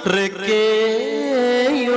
ರೆಕ್ಕೆಯುಳು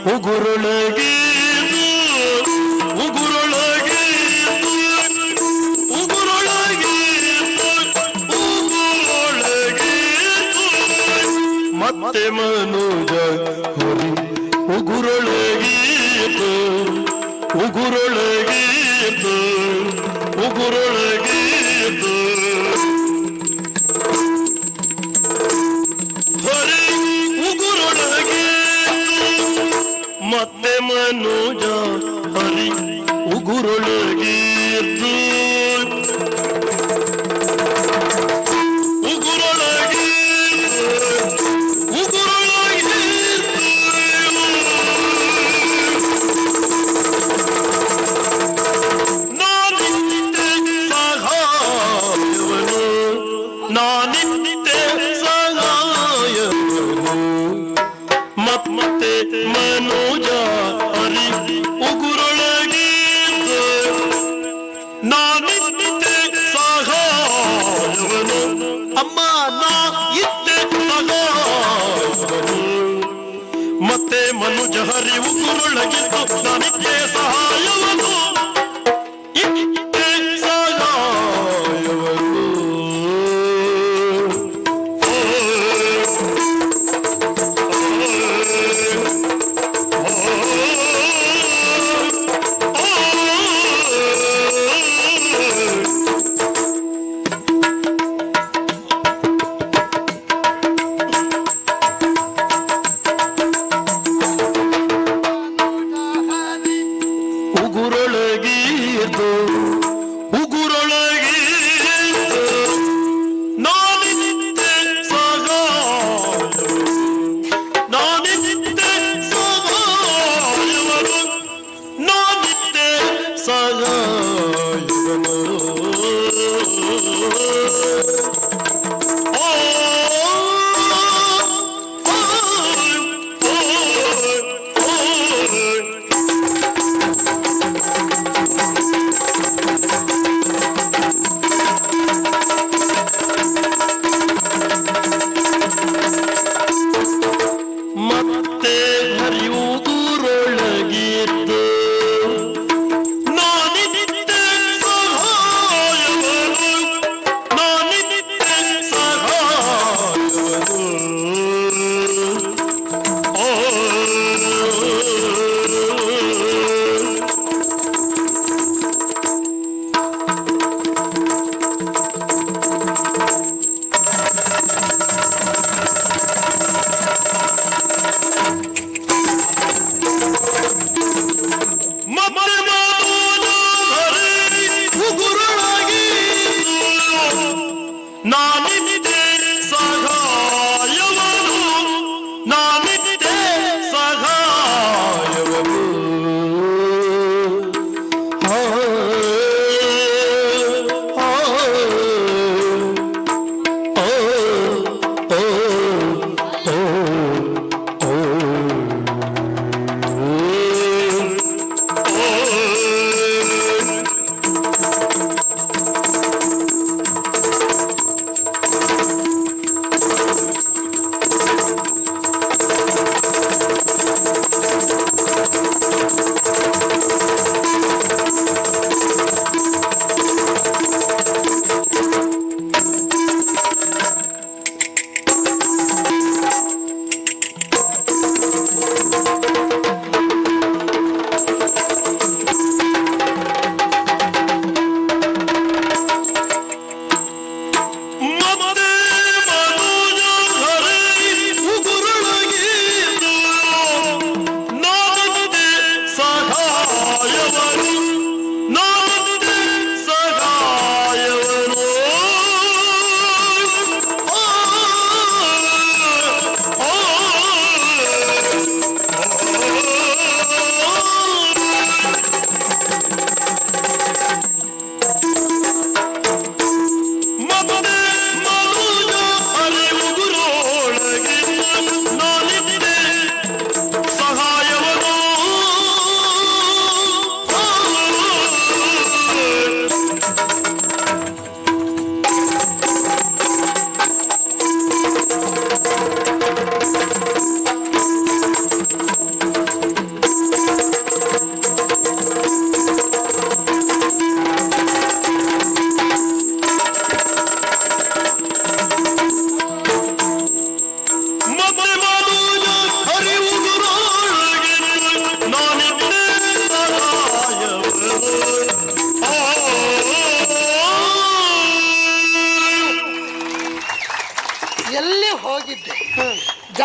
ಉಗುರೊಳಗೀದು ಉಗುರೊಳಗೀದು ಉಗುರೊಳಗೀದು ಉಗುರೊಳಗೀದು ಮತ್ತೆ ಮನುಜ ಹರಿ ಉಗುರೊಳಗೀದು ಉಗುರೊಳಗೀದು ಉಗುರೊಳಗೀದು ಹರಿ ಉಗುರೊಳಗೀದು ಮತ್ತೆ ಮನುಜ ಹರಿ ಉಗುರೊಳಗೀದು ಉಗುರೊಳಗೀದು ಉಗುರೊಳಗೀದು ನಾನಿತ್ತೆ ಸಹಾಯವನು ಮತ್ತೆ ಮನುಜ ಹರಿ ಉಗುರೊಳಗೀದು ನಾನಿತ್ತೆ ಸಹಾಯವನು ಅಮ್ಮ ನಾ ಇತ್ತೆ ಸಹಾಯವನು ಮತ್ತೆ ಮನುಜ ಹರಿ ಉಗುರೊಳಗಿದ್ದು ನಾನಿತ್ತೆ ಸಹಾಯವನು ಇತ್ತೆ ಸಹಾಯವನು ಉಗುರೊಳಗೀದು ಉಗುರೊಳಗೀದು ನಾನಿತ್ತೆ ಸಹಾಯವನು ನಾನಿತ್ತೆ ಸಹಾಯವನು ನಾನಿತ್ತೆ ಸಹಾಯವನು ಮತ್ತೆ ಹರಿಯುಗುರೊಳಗಿದ್ದು ನಾನಿತ್ತೆ ಸಹಾಯವನು ನಾನಿತ್ತೆ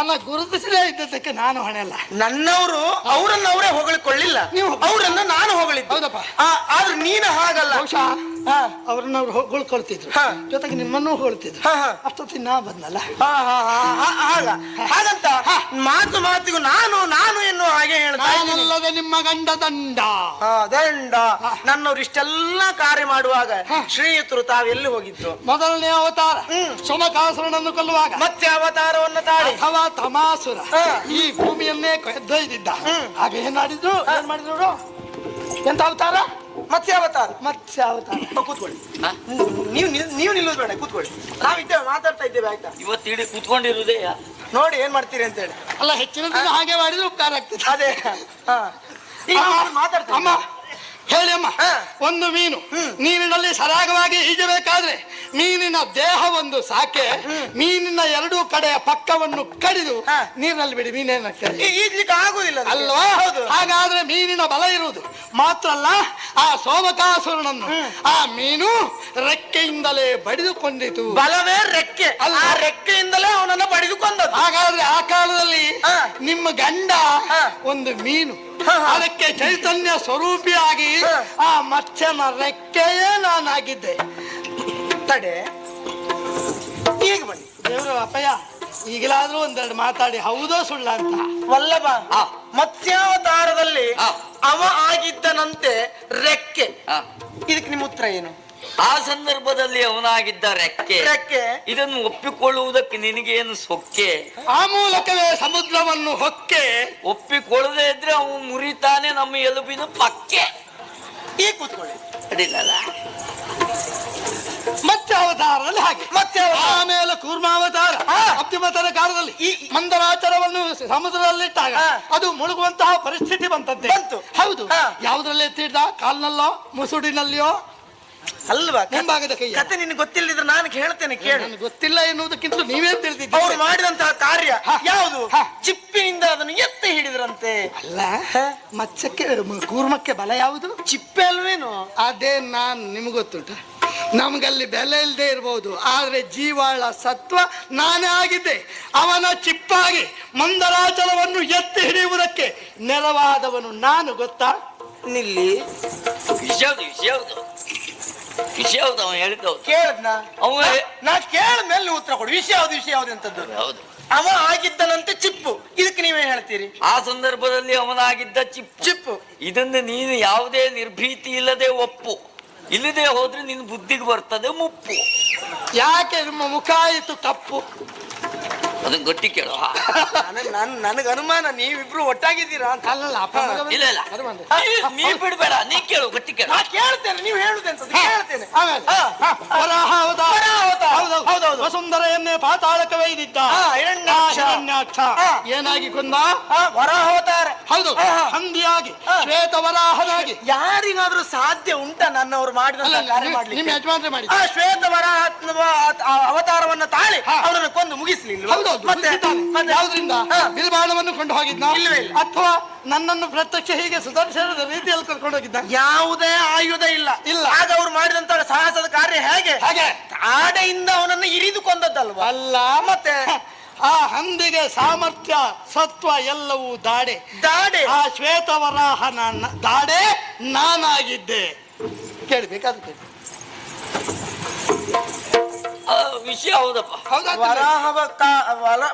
ಜನ ಗುರುತಿಸದೇ ಇದ್ದದಕ್ಕೆ ನಾನು ಹೊಣೆ ಅಲ್ಲ. ನನ್ನವರು ಅವರನ್ನ ಅವರೇ ಹೊಗಳಿಕೊಳ್ಳಿಲ್ಲ, ಅವರನ್ನ ನಾನು ಹೊಗಳಿದ್ದೆ. ಹೌದಪ್ಪ. ಆದ್ರೆ ನೀನು ಹಾಗಲ್ಲ. ಬಹುಶಃ ಅವ್ರನ್ನ ಅವ್ರು ಹೊಗಳ್ಕೊಳ್ತಿದ್ರು, ಜೊತೆಗೆ ನಿಮ್ಮನ್ನು ಹೊಗಳ್ತಿದ್ರು. ಅಷ್ಟೊತ್ತಿಗೆ ನಾ ಬಂದಲ್ಲ. ಹಾಗಂತ ಮಾತಿಗೂ ನಾನು ನಾನು ಎನ್ನುವ ಹಾಗೆ ಹೇಳ್ತಾನಲ್ಲದೆ ನಿಮ್ಮ ಗಂಡ ದಂಡ. ದಂಡ. ನನ್ನವ್ರು ಇಷ್ಟೆಲ್ಲ ಕಾರ್ಯ ಮಾಡುವಾಗ ಶ್ರೀಯುತರು ತಾವೆಲ್ಲಿ ಹೋಗಿದ್ರು? ಮೊದಲನೇ ಅವತಾರ ಸೋಮಕಾಸುರನನ್ನು ಕೊಲ್ಲುವಾಗ, ಮತ್ತೆ ಅವತಾರವನ್ನು ತಾಳಿ ಅಥವಾ ತಮಾಸುರ ಈ ಭೂಮಿಯನ್ನೇ ಕೊಯ್ದೊಯ್ದಿದ್ದ. ಹಾಗೆ ಏನ್ ಮಾಡಿದ್ರು? ಏನ್ ಮಾಡಿದ್ರು? ಎಂತ ಅವತಾರ? ಮತ್ಸ್ಯಾವತಾರ. ಮತ್ಸ್ಯಾವತಾರ. ಕೂತ್ಕೊಳ್ಳಿ. ನೀವು ನಿಲ್ಲೋದು ಬೇಡ, ಕೂತ್ಕೊಳ್ಳಿ. ನಾವಿದ್ದೇವೆ, ಮಾತಾಡ್ತಾ ಇದ್ದೇವೆ. ಆಯ್ತಾ? ಇವತ್ತಿಡೀ ಕೂತ್ಕೊಂಡಿರುವುದೇ ನೋಡಿ ಏನ್ ಮಾಡ್ತೀರಿ ಅಂತ ಹೇಳಿ. ಅಲ್ಲ, ಹೆಚ್ಚಿನ ದಿನ ಹಾಗೆ ಮಾಡಿದ್ರೆ ಉಪಕಾರ ಆಗ್ತದೆ. ಅದೇ ಮಾತಾಡ್ತಾ ಅಮ್ಮ ಹೇಳಿ ಅಮ್ಮ. ಒಂದು ಮೀನು ನೀರಿನಲ್ಲಿ ಸರಾಗವಾಗಿ ಈಜಬೇಕಾದ್ರೆ ಮೀನಿನ ದೇಹ ಒಂದು ಸಾಕೆ, ಮೀನಿನ ಎರಡೂ ಕಡೆಯ ಪಕ್ಕವನ್ನು ಕಡಿದು ನೀರಿನಲ್ಲಿ ಬಿಡಿ, ಮೀನೇನಕ್ಕೆ ಈಜ್ಲಿಕ್ಕೆ ಆಗುದಿಲ್ಲ ಅಲ್ವಾ? ಹಾಗಾದ್ರೆ ಮೀನಿನ ಬಲ ಇರುವುದು ಮಾತ್ರ ಅಲ್ಲ, ಆ ಸೋಮಕಾಸುರನನ್ನು ಆ ಮೀನು ರೆಕ್ಕೆಯಿಂದಲೇ ಬಡಿದುಕೊಂಡಿತು. ಬಲವೇ ರೆಕ್ಕೆ, ಆ ರೆಕ್ಕೆಯಿಂದಲೇ ಅವನನ್ನು ಬಡಿದುಕೊಂಡದ್ದು. ಹಾಗಾದ್ರೆ ಆ ಕಾಲದಲ್ಲಿ ನಿಮ್ಮ ಗಂಡ ಒಂದು ಮೀನು, ಅದಕ್ಕೆ ಚೈತನ್ಯ ಸ್ವರೂಪಿಯಾಗಿ ಆ ಮತ್ಸ್ಯನ ರೆಕ್ಕೆಯೇ ನಾನಾಗಿದ್ದೆ. ತಡೆ, ಈಗ ಬನ್ನಿ ದೇವರು ಅಪ್ಪಯ್ಯ, ಈಗಲಾದ್ರೂ ಒಂದೆರಡು ಮಾತಾಡಿ ಹೌದೋ ಸುಳ್ಳ ಅಂತ. ವಲ್ಲಭ, ಮತ್ಸ್ಯಾವತಾರದಲ್ಲಿ ಅವ ಆಗಿದ್ದನಂತೆ ರೆಕ್ಕೆ, ಇದಕ್ಕೆ ನಿಮ್ಮ ಉತ್ತರ ಏನು? ಆ ಸಂದರ್ಭದಲ್ಲಿ ಅವನಾಗಿದ್ದ ರೆಕ್ಕೆ, ಇದನ್ನು ಒಪ್ಪಿಕೊಳ್ಳುವುದಕ್ಕೆ ನಿನಗೇನು ಸೊಕ್ಕೆ? ಆ ಮೂಲಕವೇ ಸಮುದ್ರವನ್ನು ಹೊಕ್ಕೆ. ಒಪ್ಪಿಕೊಳ್ಳದೆ ಇದ್ರೆ ಅವನು ಮುರಿತಾನೆ ನಮ್ಮ ಎಲುಬಿನ ಪಕ್ಕೆ. ಈ ಕೂತ್ಕೊಳ್ಳಿ. ಅಡಿಲ್ಲ ಮತ್ಸ್ಯಾವತಾರದಲ್ಲಿ ಹಾಗೆ. ಆಮೇಲೆ ಕೂರ್ಮಾವತಾರ ಅಪ್ತಿಮತರ ಕಾಲದಲ್ಲಿ ಈ ಮಂದರಾಚರವನ್ನು ಸಮುದ್ರದಲ್ಲಿಟ್ಟಾಗ ಅದು ಮುಳುಗುವಂತಹ ಪರಿಸ್ಥಿತಿ ಬಂತಂತೆ. ಹೌದು. ಯಾವುದ್ರಲ್ಲಿ ಎತ್ತಿಡ್ದ? ಕಾಲ್ನಲ್ಲೋ ಮುಸುಡಿನಲ್ಲಿಯೋ ಅಲ್ವಾ? ಮುಂಭಾಗದ ಕೈ. ಕತೆ ನಿನ್ಗೆ ಗೊತ್ತಿಲ್ಲದಿದ್ರೆ ನಾನು ಹೇಳ್ತೇನೆ, ಕೇಳು. ಗೊತ್ತಿಲ್ಲ ಎನ್ನುವುದಕ್ಕಿಂತ ನೀವೇ ತಿಳಿದಿದ್ದೀರಿ. ಅವರು ಮಾಡಿದಂತಹ ಕಾರ್ಯ ಯಾವುದು? ಚಿಪ್ಪಿನಿಂದ ಅದನ್ನು ಎತ್ತಿ ಹಿಡಿದ್ರಂತೆ. ಅಲ್ಲ, ಮತ್ಸ್ಯಕ್ಕೆ ಕೂರ್ಮಕ್ಕೆ ಬಲ ಯಾವುದು? ಚಿಪ್ಪೆ ಅಲ್ವೇನು? ಅದೇ ನಾನ್ ನಿಮ್ಗೆ ಗೊತ್ತುಂಟ. ನಮ್ಗಲ್ಲಿ ಬೆಲೆ ಇಲ್ಲದೆ ಇರ್ಬೋದು, ಆದ್ರೆ ಜೀವಾಳ ಸತ್ವ ನಾನೇ ಆಗಿದ್ದೆ. ಅವನ ಚಿಪ್ಪಾಗಿ ಮಂದರಾಚಲವನ್ನು ಎತ್ತಿ ಹಿಡಿಯುವುದಕ್ಕೆ ನೆರವಾದವನು ನಾನು, ಗೊತ್ತಾ? ನಿಲ್ಲಿ. ವಿಷಯ ಯಾವ್ದು ಅವ ಹೇಳಿದ್ದು? ಕೇಳದ್ನ? ನಾ ಕೇಳದ್ಮೇಲೆ ನೀವು ಉತ್ತರ ಕೊಡಿ. ವಿಷಯ ಯಾವ್ದು ಅಂತದ್ದು? ಹೌದು. ಅವ ಆಗಿದ್ದನಂತೆ ಚಿಪ್ಪು, ಇದಕ್ಕೆ ನೀವೇ ಹೇಳ್ತೀರಿ? ಆ ಸಂದರ್ಭದಲ್ಲಿ ಅವನಾಗಿದ್ದ ಚಿಪ್ಪು. ಇದನ್ನು ನೀನು ಯಾವುದೇ ನಿರ್ಭೀತಿ ಇಲ್ಲದೆ ಒಪ್ಪು, ಇಲ್ಲದೆ ಹೋದ್ರೆ ನಿನ್ ಬುದ್ಧಿಗೆ ಬರ್ತದೆ ಮುಪ್ಪು. ಯಾಕೆ ನಿಮ್ಮ ಮುಖ ಆಯಿತು ಕಪ್ಪು? ಅದನ್ನ ಗಟ್ಟಿ ಕೇಳುವ. ನನಗ ಅನುಮಾನ ನೀವಿಬ್ರು ಒಟ್ಟಾಗಿದ್ದೀರಾ ಅಂತ. ಅಲ್ಲಲ್ಲ, ಇಲ್ಲ ನೀ ಬಿಡ್ಬೇಡ, ನೀ ಕೇಳು, ಗಟ್ಟಿ ಕೇಳು. ಕೇಳ್ತೇನೆ, ನೀವು ಹೇಳುದಂತ ಕೇಳ್ತೇನೆ. ವಸುಂಧರೆಯನ್ನೇ ಪಾತಾಳಕ್ಕೆ ಒಯ್ದಿದ್ದ ಹಿರಣ್ಯಾಕ್ಷ ಏನಾಗಿ ಕೊಂದ? ವರಾಹಾವತಾರ. ಹೌದು, ಹಂದಿಯಾಗಿ ಶ್ವೇತ ವರಾಹನಾಗಿ. ಯಾರಿಗಾದ್ರೂ ಸಾಧ್ಯ ಉಂಟ ನನ್ನವರು ಮಾಡಿದ ಕಾರ್ಯ ಮಾಡ್ಲಿಕ್ಕೆ? ನಿಮ್ಮ ಯಜಮಾನ್ರೆ ಮಾಡಿ. ಶ್ವೇತ ವರಾಹ ಅವತಾರವನ್ನ ತಾಳಿ ಅವರನ್ನು ಕೊಂದು ಮುಗಿಸ್ಲಿಲ್ಲ. ಯಾವುದರಿಂದ? ಬಿಲ್ಬಾಣವನ್ನು ಕೊಂಡು ಹೋಗಿದ್ದ ಅಥವಾ ನನ್ನನ್ನು ಪ್ರತ್ಯಕ್ಷ ಹೀಗೆ ಸುದರ್ಶನದ ರೀತಿಯಲ್ಲಿ ಕರ್ಕೊಂಡು ಹೋಗಿದ್ದ? ಯಾವುದೇ ಆಯುಧ ಇಲ್ಲ. ಆಗ ಅವ್ರು ಮಾಡಿದಂತ ಸಾಹಸದ ಕಾರ್ಯ ಹೇಗೆ? ಆಡೆಯಿಂದ ಅವನನ್ನು ಇರಿದು ಕೊಂದದ್ದಲ್ವಾ? ಅಲ್ಲ, ಮತ್ತೆ ಆ ಹಂದಿಗೆ ಸಾಮರ್ಥ್ಯ ಸತ್ವ ಎಲ್ಲವೂ ದಾಡೆ. ಆ ಶ್ವೇತವರಾಹನ ದಾಡೆ ನಾನಾಗಿದ್ದೆ. ಕೇಳಬೇಕಾದ್ರೆ ಕೇಳಿ. ವಿಷಯ ಹೌದಪ್ಪ.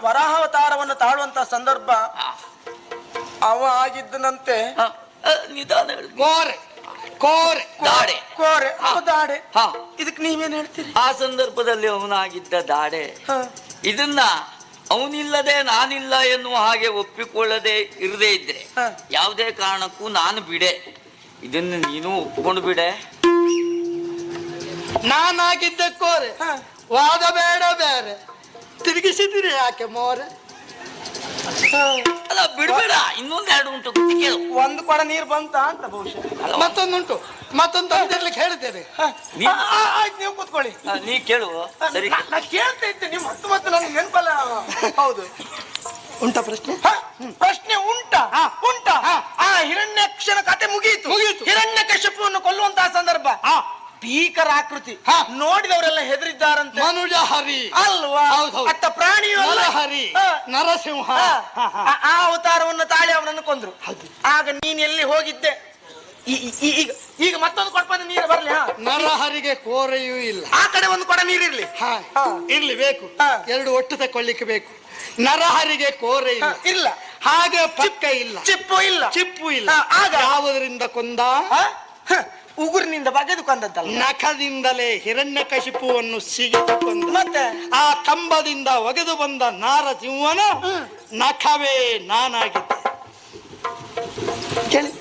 ವರಾಹಾವತಾರವನ್ನು ತಾಳುವಂತ ಸಂದರ್ಭ ಅವ ಆಗಿದ್ದನಂತೆ. ನಿಧಾನ. ದಾಡೆ. ಇದಕ್ಕೆ ನೀವೇನ್ ಹೇಳ್ತೀರಿ? ಆ ಸಂದರ್ಭದಲ್ಲಿ ಅವನಾಗಿದ್ದ ದಾಡೆ, ಇದನ್ನ ಅವನಿಲ್ಲದೆ ನಾನಿಲ್ಲ ಎನ್ನುವ ಹಾಗೆ ಒಪ್ಪಿಕೊಳ್ಳದೆ ಇರದೇ ಇದ್ರೆ ಯಾವುದೇ ಕಾರಣಕ್ಕೂ ನಾನು ಬಿಡೆ, ಇದನ್ನು ನೀನು ಒಪ್ಕೊಂಡು ಬಿಡೆ. ನಾನಾಗಿದ್ದ ಕೋರೆ ವಾದ ಬೇಡ ಬೇರೆ ತಿರುಗಿಸಿದಿರಿ ಯಾಕೆ ಮೋರೆ? ಅಲ್ಲ ಬಿಡ್ಬೇಡ, ಇನ್ನೊಂದೆರಡು ಉಂಟು. ಒಂದು ಕೊಡ ನೀರು ಬಂತ ಅಂತ ಬಹುಶಃ. ಮತ್ತೊಂದುಂಟು, ಮತ್ತೊಂದು ತಂದಿರ್ಲಿಕ್ಕೆ ಹೇಳ್ತೇನೆ. ನೀವು ಕೂತ್ಕೊಳ್ಳಿ. ನೀ ಕೇಳುವ. ಸರಿ, ನಾ ಕೇಳ್ತಾ ಇದ್ದೆ. ನೀವು ಮತ್ತೆ ನನಗೆ ನೆನಪಲ್ಲ. ಹೌದು, ಉಂಟ ಪ್ರಶ್ನೆ? ಪ್ರಶ್ನೆ ಉಂಟಾ? ಆ ಹಿರಣ್ಯಾಕ್ಷನ ಕತೆ ಮುಗಿಯಿತು. ಹಿರಣ್ಯಕಶಿಪುವನ್ನು ಕೊಲ್ಲುವಂತಹ ಸಂದರ್ಭ ಭೀಕರ ಆಕೃತಿ. ಹಾ. ನೋಡಿದವರೆಲ್ಲ ಹೆದರಿದ್ದಾರಂತೆ. ಮನುಜ ಹರಿ ಅಲ್ವಾ? ಹೌದು. ಅತ್ತ ಪ್ರಾಣಿಯು ಅಲ್ಲ. ನರಹರಿ ನರಸಿಂಹ. ಆ ಅವತಾರವನ್ನು ತಾಳಿ ಅವನನ್ನು ಕೊಂದ್ರು. ಆಗ ನೀನ್ ಎಲ್ಲಿ ಹೋಗಿದ್ದೆ? ಈಗ ಈಗ ಮತ್ತೊಂದು ಕೊಡ್ಬಂದು ನೀರು ಬರ್ಲಿ. ನರಹರಿಗೆ ಕೋರೆಯೂ ಇಲ್ಲ. ಆ ಕಡೆ ಒಂದು ಕೊಡ ನೀರಿರ್ಲಿ. ಇರ್ಲಿ, ಬೇಕು. ಹಾ. ಎರಡು ಒಟ್ಟು ತಕೊಳ್ಳಿಕ್ಕೆ ಬೇಕು. ನರಹರಿಗೆ ಕೋರೆ ಇಲ್ಲ. ಇಲ್ಲ. ಹಾಗೆ ಪಕ್ಕ ಇಲ್ಲ. ಚಿಪ್ಪು ಇಲ್ಲ. ಚಿಪ್ಪು ಇಲ್ಲ. ಆಗ ಯಾವುದರಿಂದ ಕೊಂದ? ಉಗುರಿನಿಂದ ಬಗೆದು ಕೊಂದದ್ದಲ್ಲ. ನಖದಿಂದಲೇ ಹಿರಣ್ಯಕಶಿಪುವನ್ನು ಸಿಗಿದು ಕೊಂದ. ಮತ್ತೆ ಆ ಕಂಬದಿಂದ ಒಗೆದು ಬಂದ ನಾರಸಿಂಹನ ನಖವೇ ನಾನಾಗಿದ್ದೆ. ಕೇಳಿ,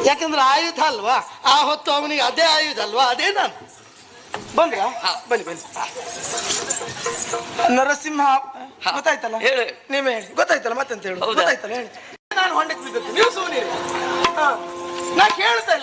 ಯಾಕಂದ್ರೆ ಆಯುಧ ಅಲ್ವಾ, ಆ ಹೊತ್ತು ಅವನಿಗೆ ಅದೇ ಆಯುಧ ಅಲ್ವಾ, ಅದೇ ನಾನು. ಬಂದ್ರ? ಬನ್ನಿ ಬನ್ನಿ. ನರಸಿಂಹ ಗೊತ್ತಾಯ್ತಲ್ಲ? ಹೇಳಿ. ನೀವೇ ಹೇಳಿ. ಗೊತ್ತಾಯ್ತಲ್ಲ ಮತ್ತೆಂತ ಹೇಳಿ? ಹೌದಾ? ಗೊತ್ತಾಯ್ತಲ್ಲ ಹೇಳಿ. ನಾನು ಹೊಂಡಕ್ಕೆ ಬಿದ್ದದ್ದು, ನೀವು ಸುಮ್ಮನೆ ನಾ ಕೇಳ್ತಾ ಇಲ್ಲ.